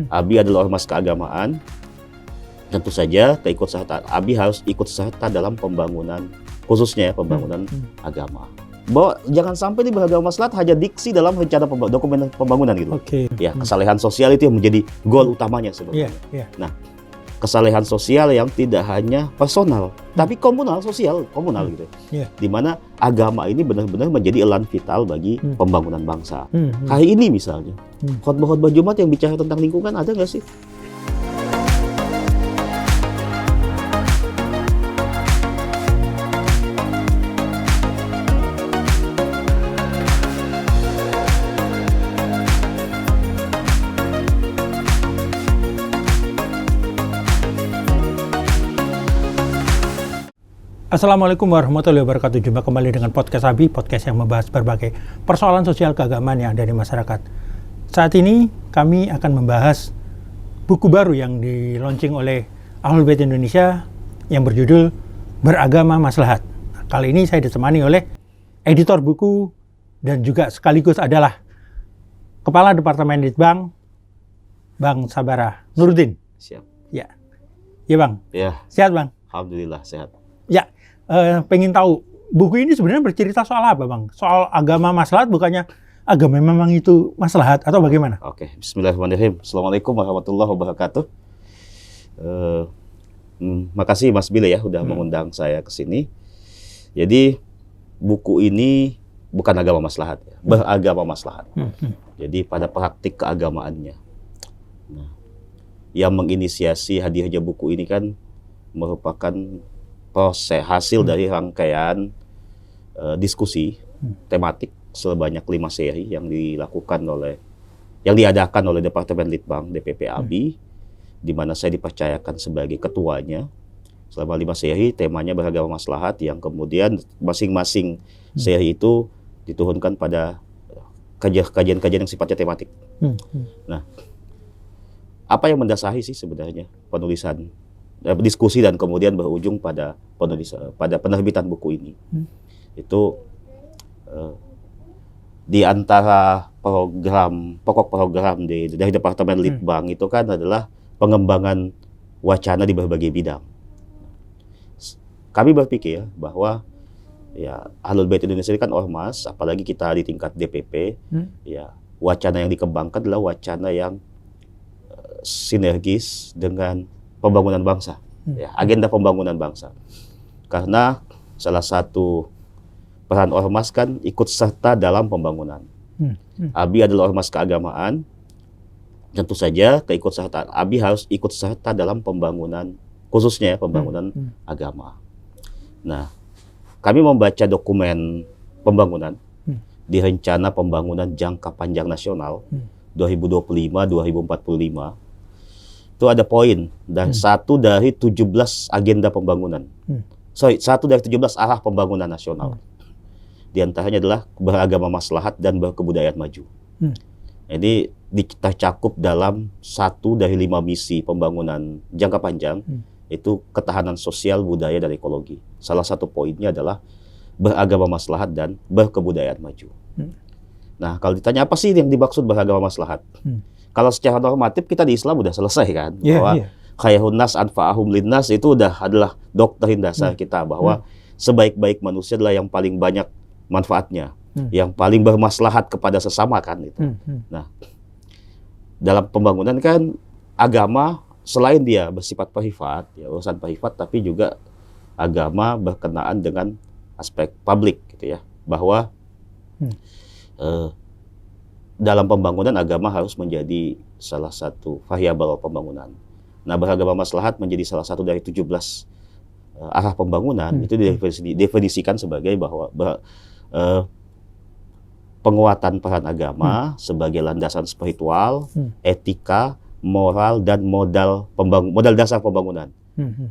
ABI adalah ormas keagamaan. Tentu saja keikutsertaan ABI harus ikut serta dalam pembangunan, khususnya pembangunan agama. Bahwa jangan sampai di beragama maslahat hanya diksi dalam rencana dokumen pembangunan gitu. Ya, kesalehan sosial itu yang menjadi goal utamanya sebenarnya. Nah, kesalehan sosial yang tidak hanya personal, tapi komunal, sosial, komunal gitu. Di mana agama ini benar-benar menjadi elan vital bagi pembangunan bangsa. Hari ini misalnya, khotbah-khotbah Jumat yang bicara tentang lingkungan ada nggak sih? Assalamualaikum warahmatullahi wabarakatuh. Jumpa kembali dengan podcast ABI, podcast yang membahas berbagai persoalan sosial keagamaan yang ada di masyarakat. Saat ini kami akan membahas buku baru yang di-launching oleh Ahlul Bait Indonesia yang berjudul Beragama Maslahat. Kali ini saya ditemani oleh editor buku dan juga sekaligus adalah Kepala Departemen Litbang, Bang Sabara Nurdin. Siap. Ya, Bang. Ya. Sehat, Bang? Alhamdulillah sehat. Ya. Pengen tahu buku ini sebenarnya bercerita soal apa, Bang? Soal agama maslahat, bukannya agama memang itu maslahat atau bagaimana? Oke, bismillahirrahmanirrahim. Assalamualaikum warahmatullahi wabarakatuh. Makasih Mas Bile ya udah mengundang saya ke sini. Jadi buku ini bukan agama maslahat ya, beragama maslahat. Jadi pada praktik keagamaannya. Nah, yang menginisiasi hadirnya buku ini kan merupakan proses hasil dari rangkaian diskusi tematik sebanyak 5 seri yang diadakan oleh Departemen Litbang DPP ABI, di mana saya dipercayakan sebagai ketuanya. Selama 5 seri temanya beragama maslahat, yang kemudian masing-masing seri itu diturunkan pada kajian-kajian yang sifatnya tematik. Nah, apa yang mendasari sih sebenarnya penulisan diskusi dan kemudian berujung pada penerbitan buku ini? Itu di antara pokok program dari Departemen Litbang itu kan adalah pengembangan wacana di berbagai bidang. Kami berpikir bahwa ya Ahlul Bait Indonesia ini kan ormas, apalagi kita di tingkat DPP, ya wacana yang dikembangkan adalah wacana yang sinergis dengan pembangunan bangsa, ya, agenda pembangunan bangsa. Karena salah satu peran ormas kan ikut serta dalam pembangunan. ABI adalah ormas keagamaan. Tentu saja keikutsertaan ABI harus ikut serta dalam pembangunan, khususnya pembangunan agama. Nah, kami membaca dokumen pembangunan di rencana pembangunan jangka panjang nasional 2025-2045. Itu ada poin dan satu dari 17 agenda pembangunan. Satu dari 17 arah pembangunan nasional. Di antaranya adalah beragama maslahat dan berkebudayaan maju. Jadi tercakup dalam 1 dari 5 misi pembangunan jangka panjang, itu ketahanan sosial, budaya, dan ekologi. Salah satu poinnya adalah beragama maslahat dan berkebudayaan maju. Nah, kalau ditanya apa sih yang dimaksud beragama maslahat? Kalau secara normatif kita di Islam udah selesai kan, bahwa khairun nas anfa'ahum linnas itu adalah doktrin dasar kita, bahwa sebaik-baik manusia adalah yang paling banyak manfaatnya, yang paling bermaslahat kepada sesama kan itu. Nah, dalam pembangunan kan agama selain dia bersifat privat, ya urusan privat, tapi juga agama berkenaan dengan aspek publik gitu ya, bahwa dalam pembangunan agama harus menjadi salah satu variabel pembangunan. Nah, beragama maslahat menjadi salah satu dari 17 arah pembangunan. Itu didefinisikan sebagai bahwa penguatan peran agama sebagai landasan spiritual, etika, moral, dan modal dasar pembangunan.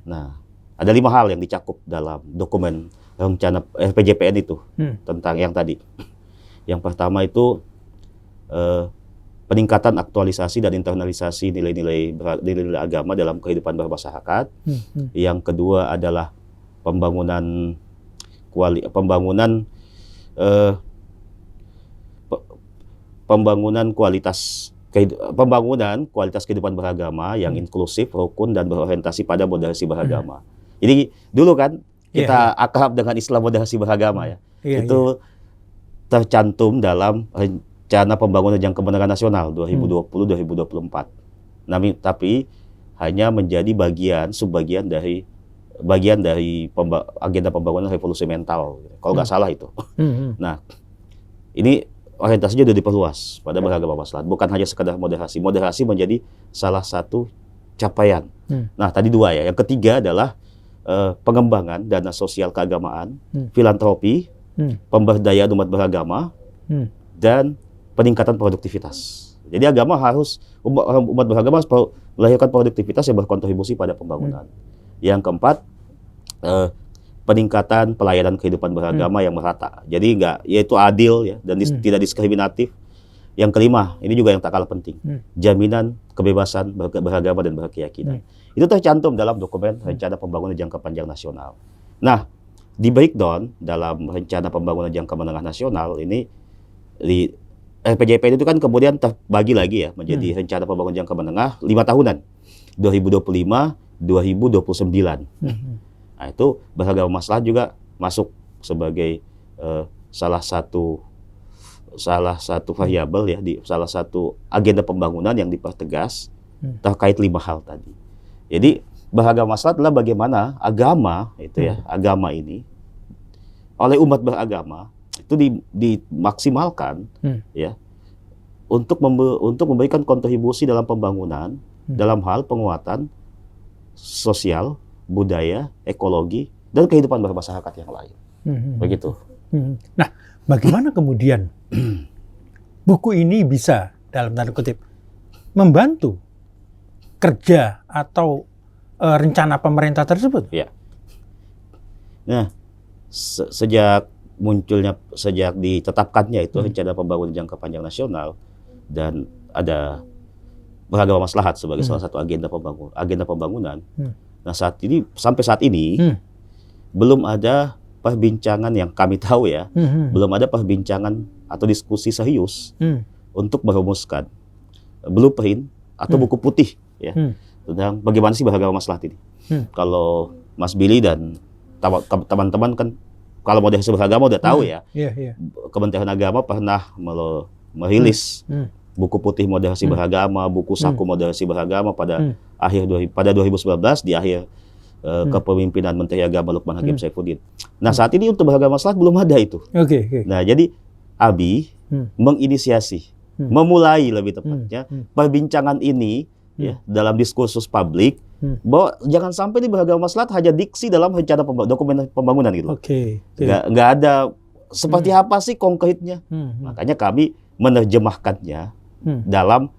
Nah, ada 5 hal yang dicakup dalam dokumen rencana RPJPN itu tentang yang tadi. Yang pertama itu peningkatan aktualisasi dan internalisasi nilai-nilai agama dalam kehidupan bermasyarakat. Yang kedua adalah pembangunan kualitas pembangunan kualitas kehidupan beragama yang inklusif, rukun, dan berorientasi pada moderasi beragama. Jadi dulu kan kita akrab dengan istilah moderasi beragama ya. Itu tercantum dalam rencana pembangunan jangka menengah nasional 2020-2024. Tapi hanya menjadi subbagian dari agenda pembangunan revolusi mental, kalau nggak salah itu. Nah, ini orientasinya sudah diperluas pada beragama maslahat, bukan hanya sekadar moderasi. Moderasi menjadi salah satu capaian. Nah, tadi dua ya. Yang ketiga adalah pengembangan dana sosial keagamaan, filantropi, pemberdayaan umat beragama, dan peningkatan produktivitas. Jadi umat beragama harus melahirkan produktivitas yang berkontribusi pada pembangunan. Yang keempat, peningkatan pelayanan kehidupan beragama yang merata. Jadi yaitu adil ya, dan tidak diskriminatif. Yang kelima, ini juga yang tak kalah penting, jaminan kebebasan beragama dan berkeyakinan. Itu tercantum dalam dokumen rencana pembangunan jangka panjang nasional. Nah, di breakdown dalam rencana pembangunan jangka menengah nasional ini, di RPJP itu kan kemudian terbagi lagi ya menjadi rencana pembangunan jangka menengah 5 tahunan, 2025-2029. Nah, itu beragama maslahat juga masuk sebagai salah satu variabel ya, di salah satu agenda pembangunan yang dipertegas terkait 5 hal tadi. Jadi beragama maslahat adalah bagaimana agama agama ini oleh umat beragama itu dimaksimalkan ya untuk memberikan kontribusi dalam pembangunan dalam hal penguatan sosial, budaya, ekologi, dan kehidupan bermasyarakat yang lain. Begitu. Nah, bagaimana kemudian buku ini bisa, dalam tanda kutip, membantu kerja atau rencana pemerintah tersebut? Ya. Nah, sejak ditetapkannya itu rencana pembangunan jangka panjang nasional dan ada beragama maslahat sebagai salah satu agenda pembangunan. Nah, sampai saat ini belum ada perbincangan yang kami tahu ya, belum ada perbincangan atau diskusi serius untuk merumuskan blueprint atau buku putih ya tentang bagaimana sih beragama maslahat ini. Kalau Mas Billy dan teman-teman kan kalau moderasi beragama udah tahu ya, Kementerian Agama pernah merilis buku putih moderasi beragama, buku saku moderasi beragama pada 2019 di akhir kepemimpinan Menteri Agama Lukman Hakim Saifuddin. Nah, saat ini untuk beragama maslahat belum ada itu. Nah, jadi ABI menginisiasi, memulai lebih tepatnya perbincangan ini ya dalam diskursus publik bahwa jangan sampai di beragama maslahat hanya diksi dalam rencana dokumen pembangunan gitu. Nggak ada seperti apa sih konkretnya. Makanya kami menerjemahkannya dalam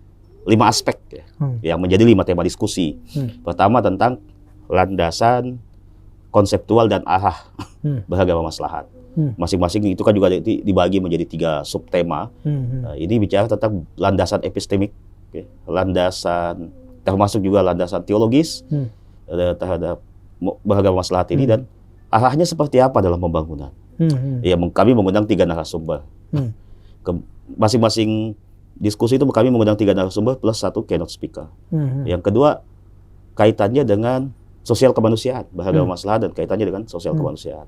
5 aspek ya, yang menjadi 5 tema diskusi. Pertama tentang landasan konseptual dan arah beragama maslahat. Masing-masing itu kan juga dibagi menjadi 3 subtema. Ini bicara tentang landasan epistemik, landasan termasuk juga landasan teologis terhadap beragama maslahat ini, dan arahnya seperti apa dalam pembangunan. Ya, kami mengundang 3 narasumber. Masing-masing diskusi itu kami mengundang 3 narasumber plus 1 keynote speaker. Yang kedua, kaitannya dengan sosial kemanusiaan, beragama maslahat dan kaitannya dengan sosial kemanusiaan.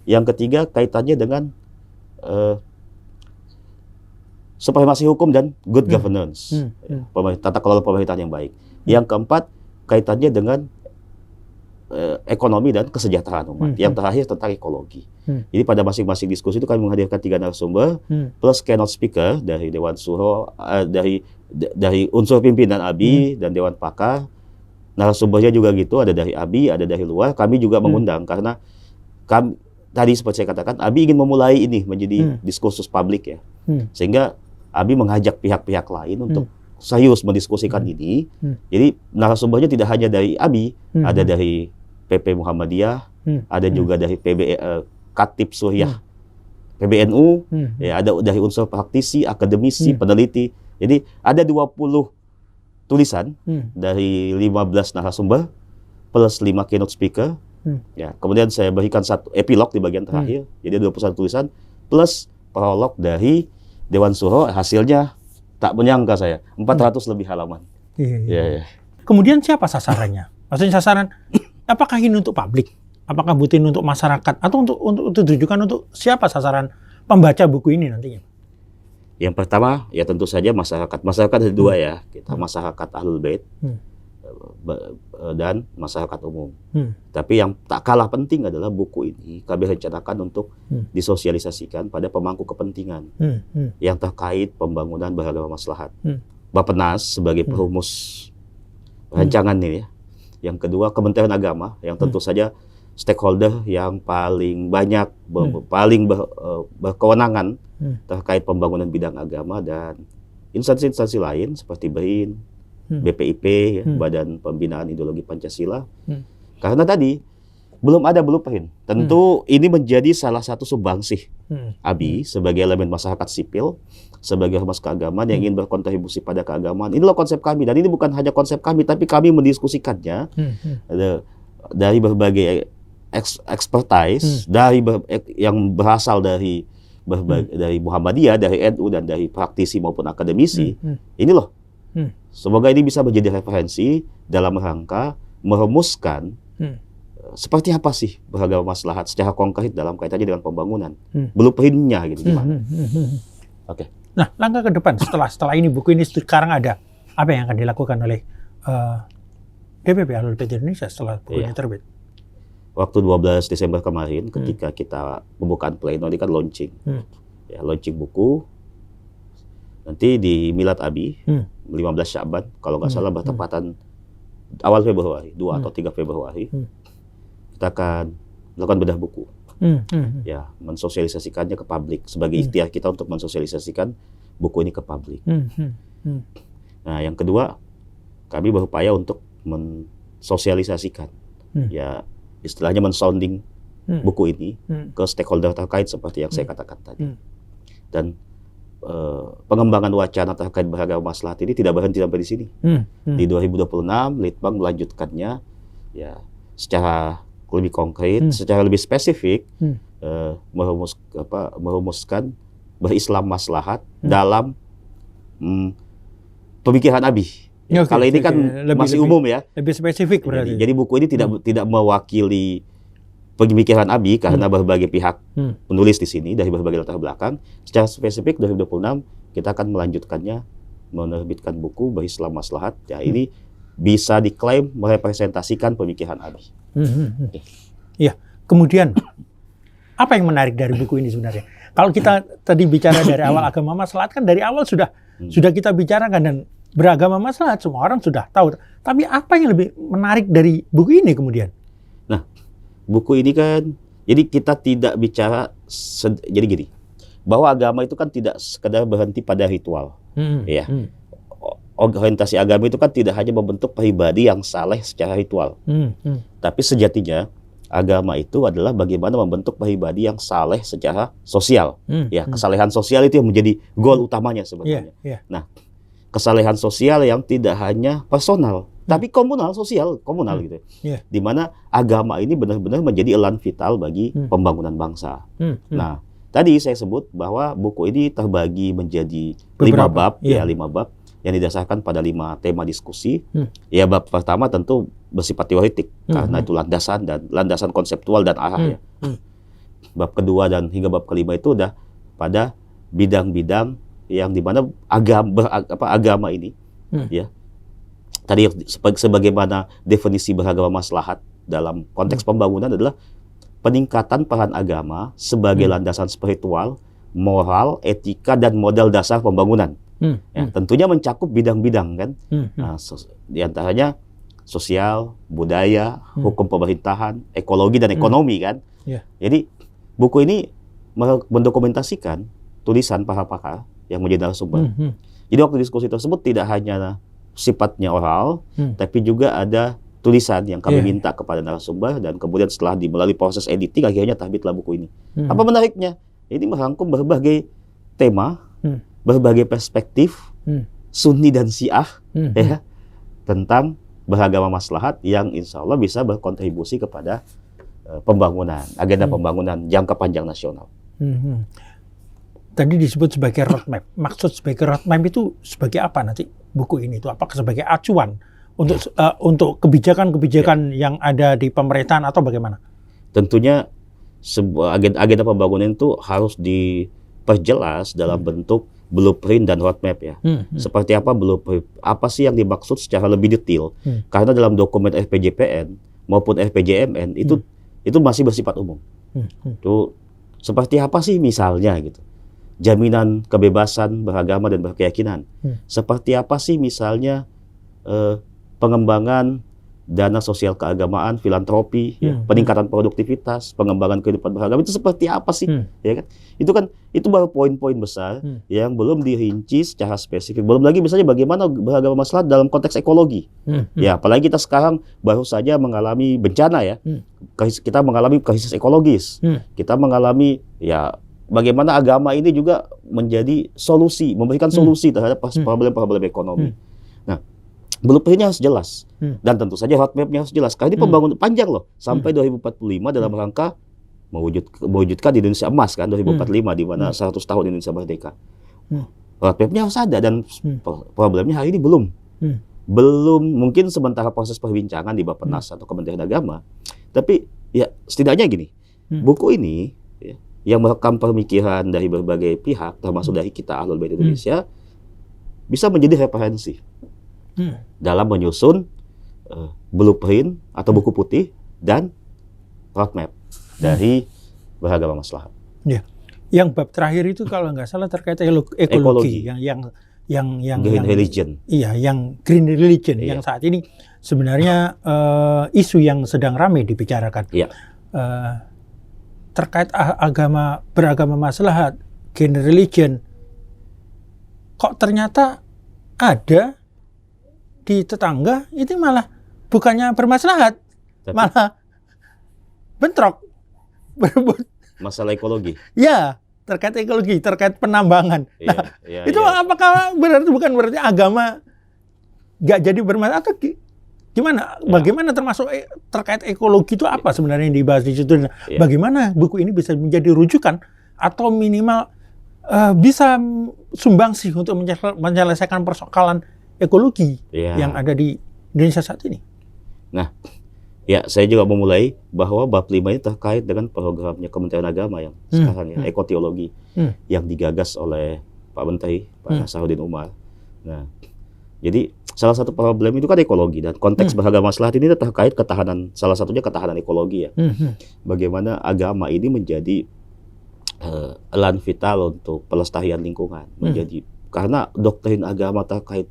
Yang ketiga, kaitannya dengan supremasi hukum dan good governance, tata kelola pemerintahan yang baik. Yang keempat, kaitannya dengan ekonomi dan kesejahteraan umat. Yang terakhir tentang ekologi. Jadi pada masing-masing diskusi itu kami menghadirkan 3 narasumber plus keynote speaker dari Dewan Suro, dari unsur pimpinan ABI dan Dewan Pakar. Narasumbernya juga gitu, ada dari ABI, ada dari luar. Kami juga mengundang karena tadi seperti saya katakan, ABI ingin memulai ini menjadi diskursus publik ya. Sehingga ABI mengajak pihak-pihak lain untuk serius mendiskusikan ini. Jadi narasumbernya tidak hanya dari ABI, ada dari PP Muhammadiyah, ada juga dari Katib Suriah PBNU, ya, ada dari unsur praktisi, akademisi, peneliti. Jadi ada 20 tulisan dari 15 narasumber plus 5 keynote speaker. Ya, kemudian saya berikan 1 epilog di bagian terakhir. Jadi 21 tulisan plus prolog dari Dewan Suro, hasilnya Tak menyangka saya 400 lebih halaman. Iya. Ya. Kemudian siapa sasarannya? Maksudnya sasaran, apakah ini untuk publik? Apakah butuh ini untuk masyarakat? Atau untuk ditujukan untuk siapa sasaran pembaca buku ini nantinya? Yang pertama ya tentu saja masyarakat. Masyarakat ada dua ya. Kita masyarakat Ahlul Bait dan masyarakat umum. Tapi yang tak kalah penting adalah buku ini kami rencanakan untuk disosialisasikan pada pemangku kepentingan yang terkait pembangunan beragama maslahat. Bappenas sebagai perumus rancangan ini ya. Yang kedua Kementerian Agama yang tentu saja stakeholder yang paling banyak paling berkewenangan terkait pembangunan bidang agama, dan instansi-instansi lain seperti BEIN, BPIP, ya, Badan Pembinaan Ideologi Pancasila. Karena tadi belum ada blueprint. Tentu ini menjadi salah satu sumbangsih ABI sebagai elemen masyarakat sipil, sebagai ormas keagamaan yang ingin berkontribusi pada keagamaan. Inilah konsep kami, dan ini bukan hanya konsep kami, tapi kami mendiskusikannya dari berbagai expertise, yang berasal dari Muhammadiyah, dari NU, dan dari praktisi maupun akademisi. Ini loh, semoga ini bisa menjadi referensi dalam rangka merumuskan seperti apa sih beragama maslahat secara konkret dalam kaitannya dengan pembangunan. Blueprint-nya gitu gimana. Oke. Nah, langkah ke depan setelah ini buku ini sekarang ada, apa yang akan dilakukan oleh DPP Ahlul Bait Indonesia setelah buku ini terbit? Waktu 12 Desember kemarin ketika kita pembukaan pleno ini kan launching. Ya, launching buku. Nanti di Milad ABI 15 Sya'ban kalau nggak salah bertepatan awal Februari, 2 atau 3 Februari. Kita akan melakukan bedah buku. Ya, mensosialisasikannya ke publik sebagai ikhtiar kita untuk mensosialisasikan buku ini ke publik. Nah, yang kedua, kami berupaya untuk mensosialisasikan, ya istilahnya mensounding buku ini ke stakeholder terkait seperti yang saya katakan tadi. Dan pengembangan wacana terkait beragama maslahat ini tidak berhenti sampai di sini. Di 2026 Litbang melanjutkannya ya secara lebih konkret, secara lebih spesifik, merumuskan berislam maslahat dalam pemikiran ABI. Kalau ini kan masih umum ya. Lebih spesifik berarti. Jadi buku ini tidak mewakili pemikiran ABI karena berbagai pihak penulis di sini dari berbagai latar belakang. Secara spesifik 2026 kita akan melanjutkannya, menerbitkan buku berislam maslahat. Ya ini bisa diklaim merepresentasikan pemikiran ABI. Iya. Kemudian apa yang menarik dari buku ini sebenarnya? Kalau kita tadi bicara dari awal agama maslahat kan dari awal sudah kita bicarakan, dan beragama maslahat semua orang sudah tahu. Tapi apa yang lebih menarik dari buku ini kemudian? Nah, buku ini kan jadi kita tidak bicara jadi gini, bahwa agama itu kan tidak sekedar berhenti pada ritual. Ya. Orientasi agama itu kan tidak hanya membentuk pribadi yang saleh secara ritual. Tapi sejatinya agama itu adalah bagaimana membentuk pribadi yang saleh secara sosial. Ya, kesalehan sosial itu yang menjadi goal utamanya sebenarnya. Nah, kesalehan sosial yang tidak hanya personal, tapi komunal, sosial, komunal gitu. Di mana agama ini benar-benar menjadi elan vital bagi pembangunan bangsa. Nah, tadi saya sebut bahwa buku ini terbagi menjadi 5 bab, ya 5 bab yang didasarkan pada 5 tema diskusi. Ya, bab pertama tentu bersifat teoretik karena itu landasan konseptual dan arah ya. Bab kedua dan hingga bab kelima itu udah pada bidang-bidang yang dimana agama ini ya tadi sebagaimana definisi beragama maslahat dalam konteks pembangunan adalah peningkatan peran agama sebagai landasan spiritual, moral, etika, dan modal dasar pembangunan. Ya, tentunya mencakup bidang-bidang kan. Nah, di antaranya sosial, budaya, hukum pemerintahan, ekologi, dan ekonomi kan. Jadi buku ini mendokumentasikan tulisan para pakar yang menjadi narasumber. Jadi waktu diskusi tersebut tidak hanya sifatnya oral, tapi juga ada tulisan yang kami minta kepada narasumber, dan kemudian setelah melalui proses editing akhirnya terbitlah buku ini. Apa menariknya? Ini merangkum berbagai tema, berbagai perspektif Sunni dan Syiah ya, tentang beragama maslahat yang insya Allah bisa berkontribusi kepada pembangunan, agenda pembangunan jangka panjang nasional. tadi disebut sebagai roadmap. Maksud sebagai roadmap itu sebagai apa nanti buku ini itu? Apakah sebagai acuan untuk kebijakan-kebijakan yang ada di pemerintahan atau bagaimana? Tentunya sebuah agenda pembangunan itu harus diperjelas dalam bentuk blueprint dan roadmap ya. Seperti apa blueprint? Apa sih yang dimaksud secara lebih detail? Karena dalam dokumen RPJPN maupun RPJMN itu masih bersifat umum. Itu seperti apa sih misalnya gitu? Jaminan kebebasan beragama dan berkeyakinan. Seperti apa sih misalnya pengembangan dana sosial keagamaan, filantropi, ya, peningkatan produktivitas, pengembangan kehidupan beragama itu seperti apa sih? Ya kan? Itu baru poin-poin besar yang belum dirinci secara spesifik. Belum lagi misalnya bagaimana beragama maslahat dalam konteks ekologi. Ya, apalagi kita sekarang baru saja mengalami bencana ya. Kita mengalami krisis ekologis. Kita mengalami ya bagaimana agama ini juga menjadi solusi, memberikan solusi terhadap problem-problem ekonomi. Nah, blueprint-nya harus jelas. Dan tentu saja roadmap-nya harus jelas. Karena ini pembangunan panjang loh. Sampai 2045 dalam rangka mewujudkan Indonesia emas kan, 2045 di mana 100 tahun Indonesia merdeka. Roadmap-nya harus ada dan problemnya hari ini belum. Belum, mungkin sementara proses perbincangan di Bappenas atau Kementerian Agama. Tapi ya setidaknya gini, buku ini ya, yang merekam pemikiran dari berbagai pihak, termasuk dari kita Ahlul Bait Indonesia, bisa menjadi referensi dalam menyusun blueprint atau buku putih dan roadmap dari beragama maslahat. Ya, yang bab terakhir itu kalau nggak salah terkait ekologi. yang green religion. Iya, yang green religion yang saat ini sebenarnya isu yang sedang ramai dibicarakan. Terkait beragama maslahat, green religion, kok ternyata ada di tetangga itu malah bukannya bermaslahat, malah bentrok, berebut. Masalah ekologi. Ya, terkait ekologi, terkait penambangan. Itu apakah bukan berarti agama nggak jadi bermasalah atau gimana? Bagaimana termasuk terkait ekologi itu apa sebenarnya yang dibahas di situ? Bagaimana buku ini bisa menjadi rujukan atau minimal bisa sumbangsi untuk menyelesaikan persoalan ekologi yang ada di Indonesia saat ini? Nah, ya saya juga memulai bahwa bab 5 ini terkait dengan programnya Kementerian Agama yang sekarang ya, ekoteologi yang digagas oleh Pak Menteri, Pak Nasaruddin Umar. Nah, jadi salah satu problem itu kan ekologi dan konteks beragama maslahat ini terkait ketahanan, salah satunya ketahanan ekologi ya. Bagaimana agama ini menjadi elan vital untuk pelestarian lingkungan, menjadi karena doktrin agama terkait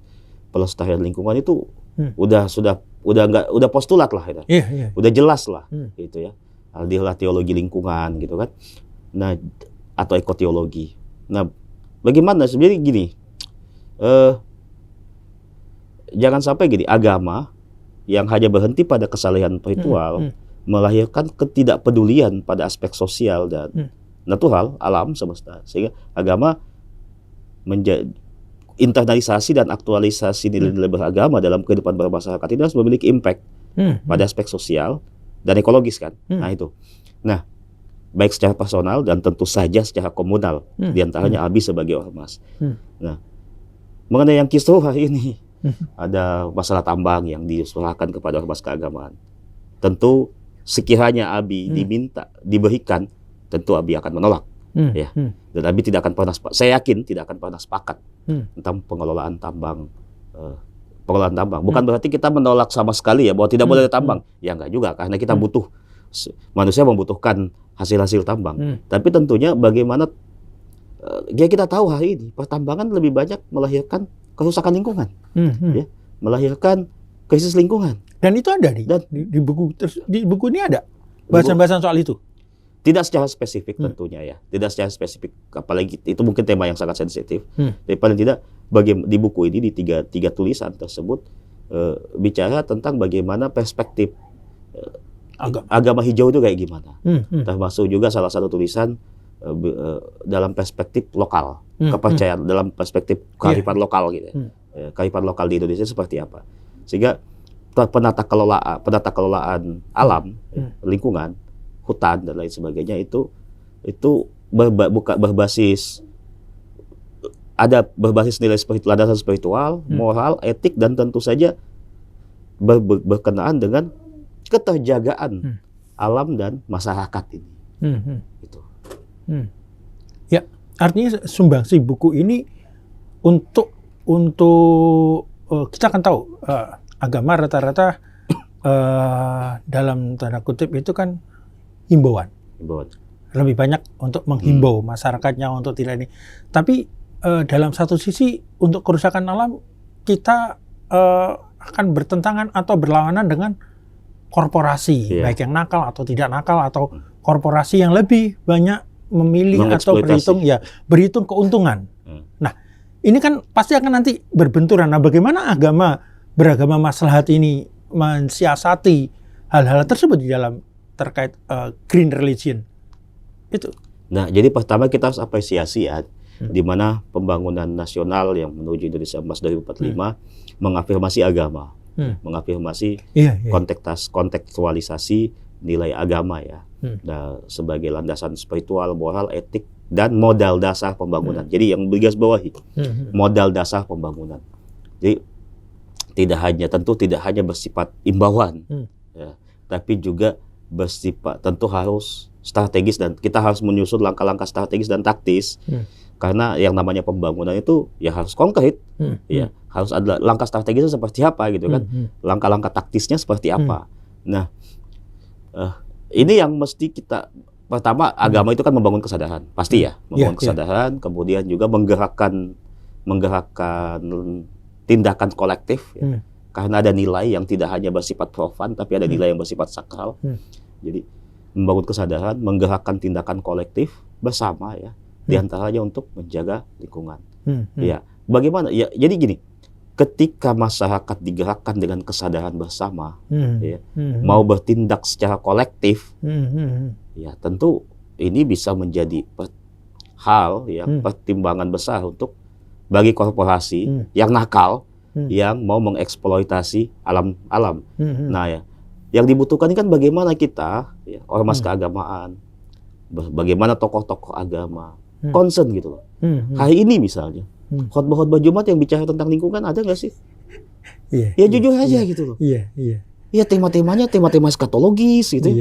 pelestarian lingkungan itu udah postulat lah itu. Udah jelas lah gitu ya. Aldilah teologi lingkungan gitu kan. Nah, atau ekoteologi. Nah, bagaimana sebenarnya gini? Jangan sampai gini, agama yang hanya berhenti pada kesalehan ritual melahirkan ketidakpedulian pada aspek sosial dan natural, alam semesta. Sehingga agama menjadi internalisasi dan aktualisasi nilai-nilai beragama dalam kehidupan bermasyarakat ini harus memiliki impact pada aspek sosial dan ekologis kan. Nah itu. Nah, baik secara personal dan tentu saja secara komunal, diantaranya ABI sebagai ormas. Nah, mengenai yang kisruh hari ini, ada masalah tambang yang diserahkan kepada ormas keagamaan. Tentu sekiranya ABI diberikan, tentu ABI akan menolak. Ya, dan ABI tidak akan pernah, saya yakin tidak akan pernah sepakat tentang pengelolaan tambang. Bukan berarti kita menolak sama sekali ya bahwa tidak boleh ada tambang. Ya enggak juga, karena kita butuh, manusia membutuhkan hasil-hasil tambang. Tapi tentunya bagaimana ya kita tahu hari ini pertambangan lebih banyak melahirkan kerusakan lingkungan, ya, melahirkan krisis lingkungan. Dan itu ada di buku ini ada bahasan-bahasan soal itu. Tidak secara spesifik tentunya ya, tidak secara spesifik, apalagi itu mungkin tema yang sangat sensitif. Tapi paling tidak di buku ini di tiga tulisan tersebut bicara tentang bagaimana perspektif agama hijau itu kayak gimana. Termasuk juga salah satu tulisan dalam perspektif lokal, kepercayaan dalam perspektif kearifan lokal gitu. Kearifan lokal di Indonesia seperti apa? Sehingga penata kelolaan alam, lingkungan, hutan dan lain sebagainya itu berbasis ada berbasis nilai spiritual, landasan spiritual, moral, etik, dan tentu saja berkenaan dengan keterjagaan alam dan masyarakat ini. Gitu. Ya, artinya sumbangsi buku ini untuk kita kan tahu agama rata-rata dalam tanda kutip itu kan himbauan. Lebih banyak untuk menghimbau masyarakatnya untuk tidak ini. Tapi dalam satu sisi untuk kerusakan alam kita akan bertentangan atau berlawanan dengan korporasi, baik yang nakal atau tidak nakal, atau korporasi yang lebih banyak memilih atau berhitung keuntungan. Nah, ini kan pasti akan nanti berbenturan. Nah, bagaimana beragama maslahat ini mensiasati hal-hal tersebut di dalam terkait green religion itu? Nah, jadi pertama kita harus apresiasi ya, di mana pembangunan nasional yang menuju Indonesia Emas 2045 mengafirmasi agama, mengafirmasi kontekstualisasi nilai agama ya, sebagai landasan spiritual, moral, etik, dan modal dasar pembangunan. Jadi yang digaris bawahi, modal dasar pembangunan. Jadi tentu tidak hanya bersifat imbauan, ya, tapi juga bersifat tentu harus strategis, dan kita harus menyusun langkah-langkah strategis dan taktis. Karena yang namanya pembangunan itu ya harus konkret, ya harus ada langkah strategisnya seperti apa gitu kan, langkah-langkah taktisnya seperti apa. Nah, ini yang mesti kita pertama, agama itu kan membangun kesadaran, pasti ya, membangun kesadaran, kemudian juga menggerakkan tindakan kolektif, ya. Karena ada nilai yang tidak hanya bersifat profan, tapi ada nilai yang bersifat sakral. Jadi membangun kesadaran, menggerakkan tindakan kolektif bersama ya. Di antaranya untuk menjaga lingkungan. Ya, bagaimana? Ya, jadi gini, ketika masyarakat digerakkan dengan kesadaran bersama, ya, mau bertindak secara kolektif, ya tentu ini bisa menjadi hal yang pertimbangan besar untuk bagi korporasi yang nakal, yang mau mengeksploitasi alam. Nah ya, yang dibutuhkan ini kan bagaimana kita, ya, ormas keagamaan, bagaimana tokoh-tokoh agama concern gitu loh. Hari ini misalnya khotbah Jumat yang bicara tentang lingkungan ada nggak sih? Jujur aja gitu loh. Ya tema-temanya tema-tema eskatologis gitu.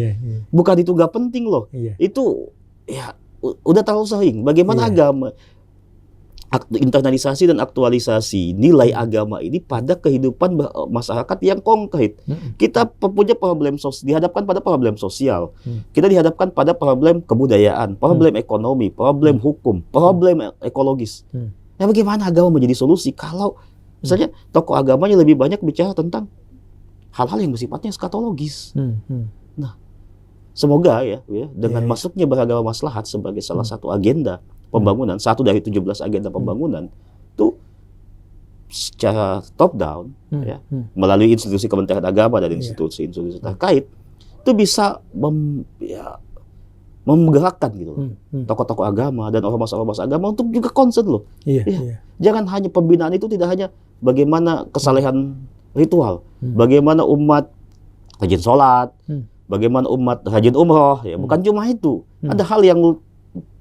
Bukan itu nggak penting loh. Itu ya udah terlalu sering. Bagaimana agama internalisasi dan aktualisasi nilai agama ini pada kehidupan masyarakat yang konkret. Kita punya problem dihadapkan pada problem sosial. Kita dihadapkan pada problem kebudayaan, problem ekonomi, problem hukum, problem ekologis. Nah, bagaimana agama menjadi solusi kalau misalnya tokoh agamanya lebih banyak bicara tentang hal-hal yang bersifatnya eskatologis. Nah, semoga ya dengan masuknya beragama maslahat sebagai salah satu agenda pembangunan, satu dari 17 agenda pembangunan, itu secara top down, ya, melalui institusi Kementerian Agama dan institusi-institusi terkait, itu bisa menggerakkan gitu, tokoh-tokoh agama dan ormas-ormas agama untuk juga concern loh. Jangan hanya pembinaan itu tidak hanya bagaimana kesalehan ritual, bagaimana umat rajin sholat, bagaimana umat rajin umroh, ya bukan cuma itu, ada hal yang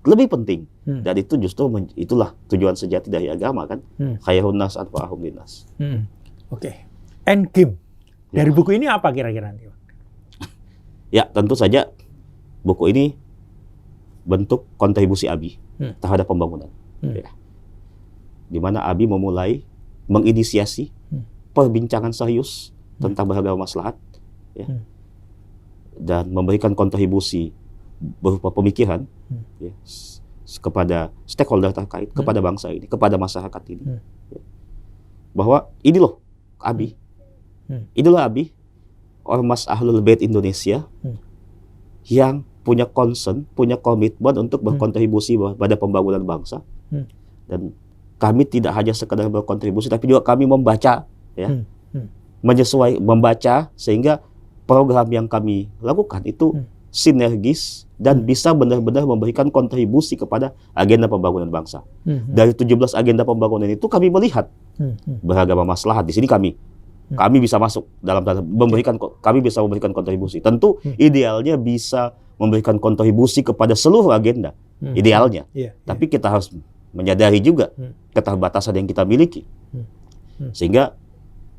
lebih penting. Dan itu justru itulah tujuan sejati dari agama kan. Khairun nas anfa'uhum linnas. Oke. End game dari buku ini apa kira-kira nanti? Ya, tentu saja buku ini bentuk kontribusi ABI terhadap pembangunan. Ya. Di mana ABI memulai menginisiasi perbincangan serius tentang beragama maslahat, ya. Dan memberikan kontribusi berupa pemikiran, ya, kepada stakeholder terkait, kepada bangsa ini, kepada masyarakat ini, ya. Bahwa ini loh ABI, inilah ABI, Ormas Ahlul Bait Indonesia, yang punya concern, punya komitmen untuk berkontribusi pada pembangunan bangsa. Dan kami tidak hanya sekedar berkontribusi, tapi juga kami membaca, ya, membaca sehingga program yang kami lakukan itu sinergis dan bisa benar-benar memberikan kontribusi kepada agenda pembangunan bangsa. Dari 17 agenda pembangunan itu kami melihat beragama maslahat. Di sini kami bisa masuk dalam kami bisa memberikan kontribusi. Tentu idealnya bisa memberikan kontribusi kepada seluruh agenda, idealnya. Tapi kita harus menyadari juga keterbatasan yang kita miliki. Sehingga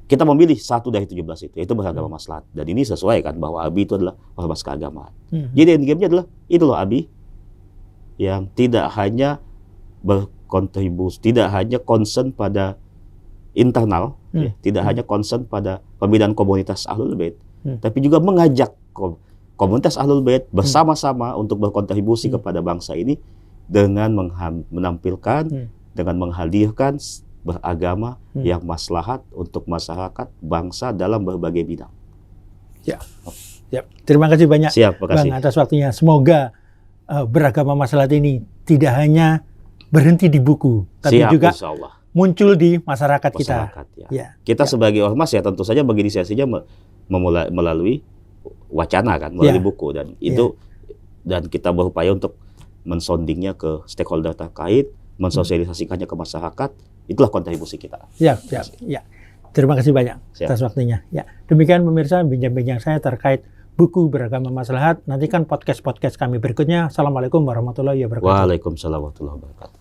kita memilih satu dari 17 itu beragama maslahat. Dan ini sesuai kan bahwa ABI itu adalah ormas keagamaan. Jadi endgame-nya adalah itu loh ABI yang tidak hanya berkontribusi, tidak hanya concern pada internal, tidak hanya concern pada pembinaan komunitas Ahlul Bait, tapi juga mengajak komunitas Ahlul Bait bersama-sama untuk berkontribusi kepada bangsa ini dengan menampilkan, dengan menghadirkan beragama yang maslahat untuk masyarakat bangsa dalam berbagai bidang. Ya. Terima kasih banyak Bang atas waktunya. Semoga beragama maslahat ini tidak hanya berhenti di buku, tapi juga muncul di masyarakat kita. Ya. Kita sebagai ormas ya tentu saja berinisiasinya melalui wacana kan, melalui buku, dan itu dan kita berupaya untuk mensondingnya ke stakeholder terkait, mensosialisasikannya ke masyarakat. Itulah kontribusi kita. Ya. Terima kasih banyak atas waktunya. Ya, demikian pemirsa bincang-bincang saya terkait buku Beragama Maslahat. Nantikan podcast kami berikutnya. Assalamualaikum warahmatullahi wabarakatuh. Waalaikumsalam warahmatullahi wabarakatuh.